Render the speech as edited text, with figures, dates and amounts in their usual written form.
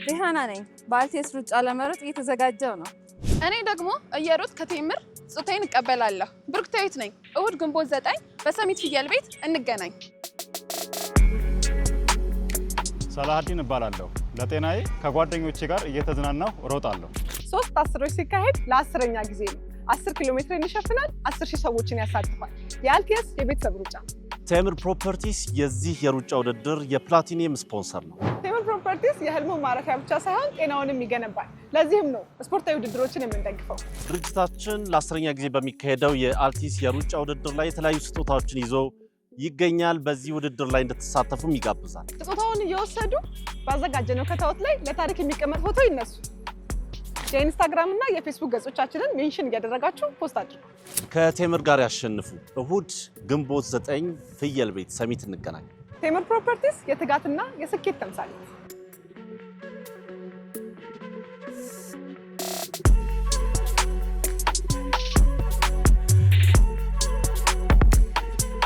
ሪሃና ነኝ። በአልቴስ ሩጫ ለመሮጥ እየተዘጋጀው ነው። እኔ ደግሞ እየሮጥ ከቴምር ጾታዬን እቀበላለሁ። ብሩክታዊት ነኝ። እሁድ ግንቦት 9 በሰሚት ፍየል ቤት እንገናኝ። ሰላሃዲን እባላለሁ። ለጤናዬ ከጓደኞቼ ጋር እየተዝናናሁ እሮጣለሁ። 3 10ሮች ሲካሄድ ለ10ኛ ጊዜ ነው። 10 ኪሎ ሜትርን ይሸፍናል። 10,000 ሰዎችን ያሳትፋል። የአልቴስ የቤተሰብ ሩጫ። ቴምር ፕሮፐርቲስ የዚህ የሩጫ ውድድር የፕላቲኒየም ስፖንሰር ነው። ቴምር ፕሮፐርቲስ የህልሙ ማረፊያ ብቻ ሳይሆን ጤናውንም ይገነባል። ለዚህም ነው ስፖርታዊ ውድድሮችን የምንደግፈው። ድርጅታችን ለ10ኛ ጊዜ በሚካሄደው የአልቲስ የሩጫ ውድድር ላይ የተለያዩ ስጦታዎችን ይዞ ይገኛል። በዚህ ውድድር ላይ እንድትሳተፉም ይጋብዛል። ስጦታውን እየወሰዱ ባዘጋጀነው ከታወት ላይ ለታሪክ የሚቀመጥ ፎቶ ይነሱ። የኢንስታግራም እና የፌስቡክ ገጾቻችንን ሜንሽን እያደረጋችሁ ፖስት አድርጉ። ከቴምር ጋር ያሸንፉ። እሁድ ግንቦት 9 ፍየል ቤት ሰሚት እንገናኝ። ቴምር ፕሮፐርቲስ የትጋትና የስኬት ተምሳሌት።